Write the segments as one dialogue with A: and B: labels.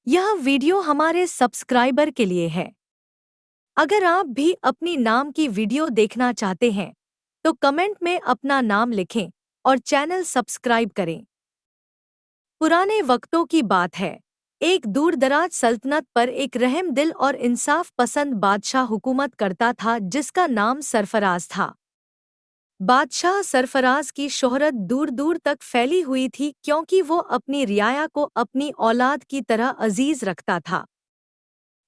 A: यह वीडियो हमारे सब्सक्राइबर के लिए है। अगर आप भी अपनी नाम की वीडियो देखना चाहते हैं तो कमेंट में अपना नाम लिखें और चैनल सब्सक्राइब करें। पुराने वक्तों की बात है। एक दूरदराज सल्तनत पर एक रहम दिल और इंसाफ पसंद बादशाह हुकूमत करता था जिसका नाम सरफराज था। बादशाह सरफराज की शोहरत दूर दूर तक फैली हुई थी क्योंकि वो अपनी रियाया को अपनी औलाद की तरह अजीज रखता था।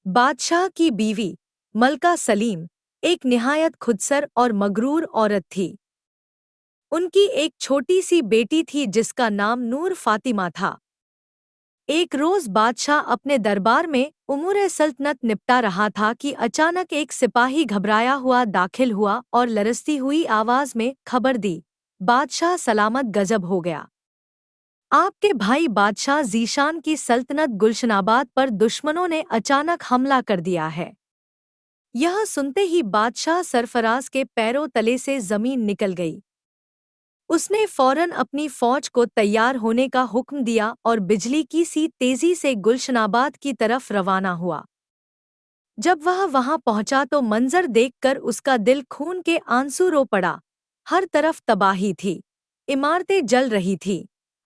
A: बादशाह की बीवी मलका सलीम एक निहायत खुदसर और मगरूर औरत थी। उनकी एक छोटी सी बेटी थी जिसका नाम नूर फातिमा था। एक रोज बादशाह अपने दरबार में उमूर सल्तनत निपटा रहा था कि अचानक एक सिपाही घबराया हुआ दाखिल हुआ और लरसती हुई आवाज में खबर दी, बादशाह सलामत गजब हो गया। आपके भाई बादशाह जीशान की सल्तनत गुलशनाबाद पर दुश्मनों ने अचानक हमला कर दिया है। यह सुनते ही बादशाह सरफराज के पैरों तले से जमीन निकल गई। उसने फौरन अपनी फौज को तैयार होने का हुक्म दिया और बिजली की सी तेजी से गुलशनाबाद की तरफ रवाना हुआ। जब वह वहां पहुंचा तो मंजर देखकर उसका दिल खून के आंसू रो पड़ा। हर तरफ तबाही थी, इमारतें जल रही थीं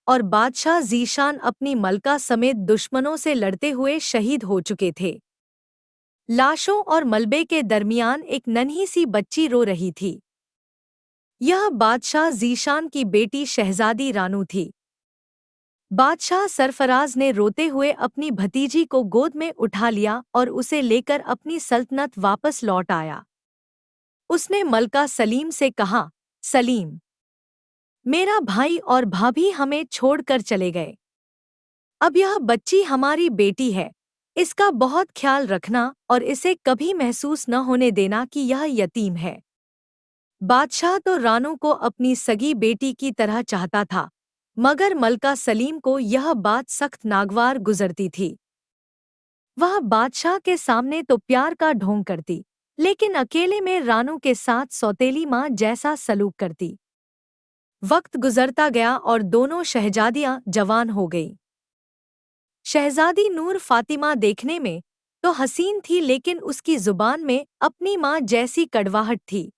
A: और बादशाह जीशान अपनी मलका समेत दुश्मनों से लड़ते हुए शहीद हो चुके थे। लाशों और मलबे के दरमियान एक नन्ही सी बच्ची रो रही थी। यह बादशाह जीशान की बेटी शहजादी रानू थी। बादशाह सरफराज ने रोते हुए अपनी भतीजी को गोद में उठा लिया और उसे लेकर अपनी सल्तनत वापस लौट आया। उसने मलका सलीम से कहा, सलीम, मेरा भाई और भाभी हमें छोड़कर चले गए। अब यह बच्ची हमारी बेटी है। इसका बहुत ख्याल रखना और इसे कभी महसूस न होने देना कि यह यतीम है। बादशाह तो रानू को अपनी सगी बेटी की तरह चाहता था, मगर मलका सलीम को यह बात सख्त नागवार गुजरती थी। वह बादशाह के सामने तो प्यार का ढोंग करती, लेकिन अकेले में रानू के साथ सौतेली माँ जैसा सलूक करती। वक्त गुजरता गया और दोनों शहजादियां जवान हो गईं। शहजादी नूर फातिमा देखने में तो हसीन थी लेकिन उसकी जुबान में अपनी माँ जैसी कड़वाहट थी।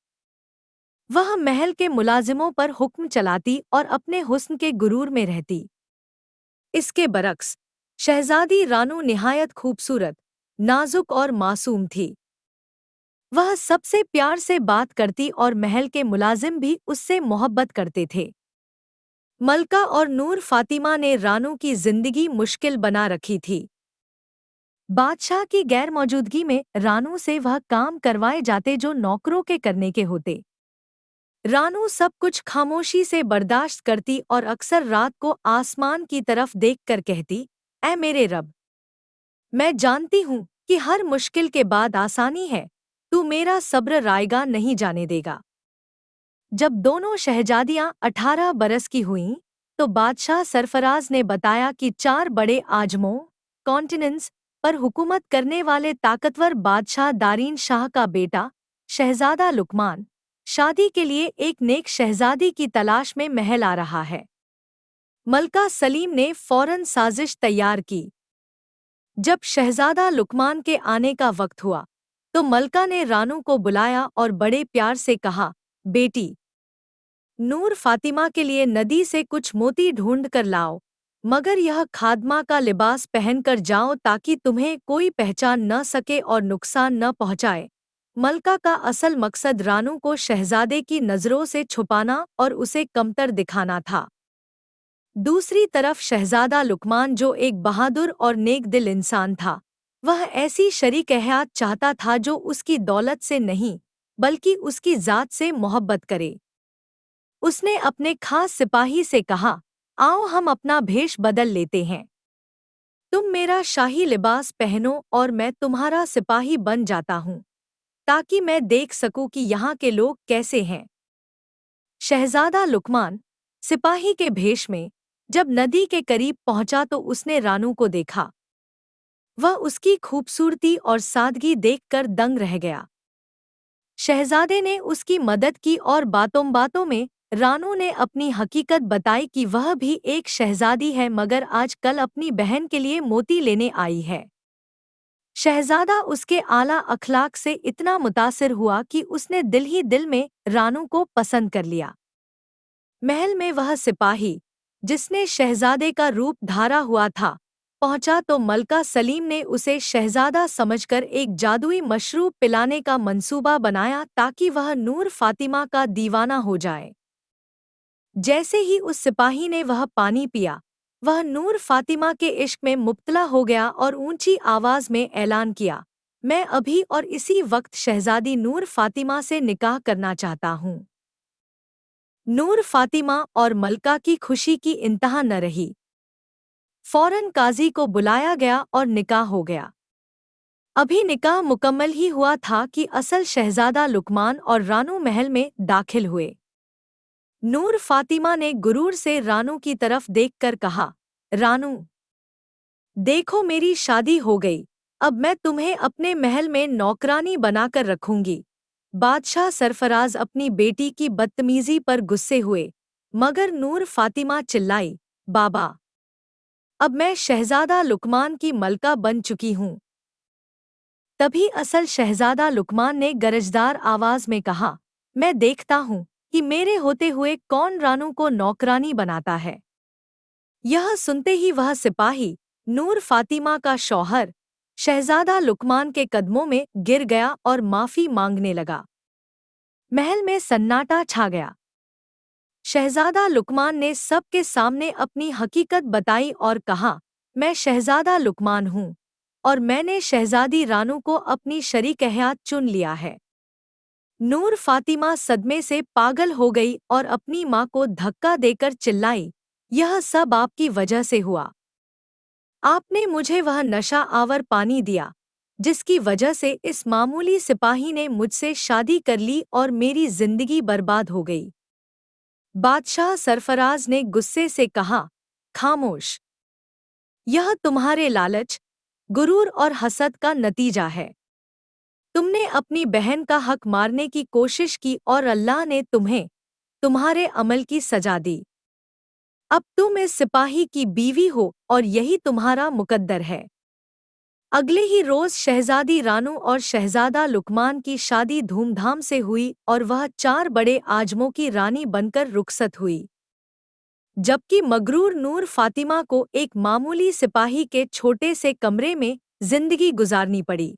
A: वह महल के मुलाजिमों पर हुक्म चलाती और अपने हुस्न के गुरूर में रहती। इसके बरक्स शहजादी रानू निहायत खूबसूरत, नाजुक और मासूम थी। वह सबसे प्यार से बात करती और महल के मुलाजिम भी उससे मोहब्बत करते थे। मलका और नूर फातिमा ने रानू की जिंदगी मुश्किल बना रखी थी। बादशाह की गैरमौजूदगी में रानू से वह काम करवाए जाते जो नौकरों के करने के होते। रानू सब कुछ खामोशी से बर्दाश्त करती और अक्सर रात को आसमान की तरफ देखकर कहती, ऐ मेरे रब, मैं जानती हूँ कि हर मुश्किल के बाद आसानी है, तू मेरा सब्र रायगा नहीं जाने देगा। जब दोनों शहजादियां 18 बरस की हुईं, तो बादशाह सरफराज ने बताया कि 4 बड़े आजमों कॉन्टिनेंट्स पर हुकूमत करने वाले ताकतवर बादशाह दारीन शाह का बेटा शहजादा लुकमान शादी के लिए एक नेक शहजादी की तलाश में महल आ रहा है। मलका सलीम ने फौरन साजिश तैयार की। जब शहजादा लुकमान के आने का वक्त हुआ तो मलका ने रानू को बुलाया और बड़े प्यार से कहा, बेटी, नूर फातिमा के लिए नदी से कुछ मोती ढूंढ कर लाओ, मगर यह खादमा का लिबास पहनकर जाओ ताकि तुम्हें कोई पहचान न सके और नुकसान न पहुंचाए। मलका का असल मकसद रानू को शहजादे की नज़रों से छुपाना और उसे कमतर दिखाना था। दूसरी तरफ शहजादा लुकमान जो एक बहादुर और नेक दिल इंसान था, वह ऐसी शरीक हयात चाहता था जो उसकी दौलत से नहीं बल्कि उसकी ज़ात से मोहब्बत करे। उसने अपने खास सिपाही से कहा, आओ हम अपना भेष बदल लेते हैं। तुम मेरा शाही लिबास पहनो और मैं तुम्हारा सिपाही बन जाता हूँ, ताकि मैं देख सकूं कि यहाँ के लोग कैसे हैं। शहजादा लुकमान सिपाही के भेष में जब नदी के करीब पहुंचा तो उसने रानू को देखा। वह उसकी खूबसूरती और सादगी देखकर दंग रह गया। शहजादे ने उसकी मदद की और बातों बातों में रानू ने अपनी हकीकत बताई कि वह भी एक शहजादी है मगर आज कल अपनी बहन के लिए मोती लेने आई है। शहजादा उसके आला अखलाक से इतना मुतासिर हुआ कि उसने दिल ही दिल में रानू को पसंद कर लिया। महल में वह सिपाही, जिसने शहजादे का रूप धारा हुआ था, पहुंचा तो मलका सलीम ने उसे शहजादा समझकर एक जादुई मशरूब पिलाने का मंसूबा बनाया ताकि वह नूर फातिमा का दीवाना हो जाए। जैसे ही उस सिपाही ने वह पानी पिया, वह नूर फातिमा के इश्क में मुब्तला हो गया और ऊंची आवाज में ऐलान किया, मैं अभी और इसी वक्त शहजादी नूर फातिमा से निकाह करना चाहता हूँ। नूर फातिमा और मलका की खुशी की इंतहा न रही। फौरन काजी को बुलाया गया और निकाह हो गया। अभी निकाह मुकम्मल ही हुआ था कि असल शहजादा लुकमान और रानू महल में दाखिल हुए। नूर फातिमा ने गुरूर से रानू की तरफ देखकर कहा, रानू, देखो मेरी शादी हो गई, अब मैं तुम्हें अपने महल में नौकरानी बनाकर रखूंगी। बादशाह सरफराज अपनी बेटी की बदतमीजी पर गुस्से हुए, मगर नूर फातिमा चिल्लाई, बाबा, अब मैं शहजादा लुकमान की मलका बन चुकी हूँ। तभी असल शहजादा लुकमान ने गरजदार आवाज में कहा, मैं देखता हूँ कि मेरे होते हुए कौन रानू को नौकरानी बनाता है। यह सुनते ही वह सिपाही, नूर फातिमा का शौहर, शहजादा लुकमान के कदमों में गिर गया और माफी मांगने लगा। महल में सन्नाटा छा गया। शहजादा लुकमान ने सबके सामने अपनी हकीकत बताई और कहा, मैं शहजादा लुकमान हूँ और मैंने शहजादी रानू को अपनी शरीक हयात चुन लिया है। नूर फातिमा सदमे से पागल हो गई और अपनी माँ को धक्का देकर चिल्लाई, यह सब आपकी वजह से हुआ। आपने मुझे वह नशा आवर पानी दिया, जिसकी वजह से इस मामूली सिपाही ने मुझसे शादी कर ली और मेरी जिंदगी बर्बाद हो गई। बादशाह सरफराज ने गुस्से से कहा, खामोश। यह तुम्हारे लालच, गुरूर और हसद का नतीजा है। तुमने अपनी बहन का हक मारने की कोशिश की और अल्लाह ने तुम्हें तुम्हारे अमल की सजा दी। अब तुम इस सिपाही की बीवी हो और यही तुम्हारा मुकद्दर है। अगले ही रोज शहजादी रानू और शहजादा लुकमान की शादी धूमधाम से हुई और वह 4 बड़े आजमों की रानी बनकर रुखसत हुई, जबकि मगरूर नूर फातिमा को एक मामूली सिपाही के छोटे से कमरे में जिंदगी गुजारनी पड़ी।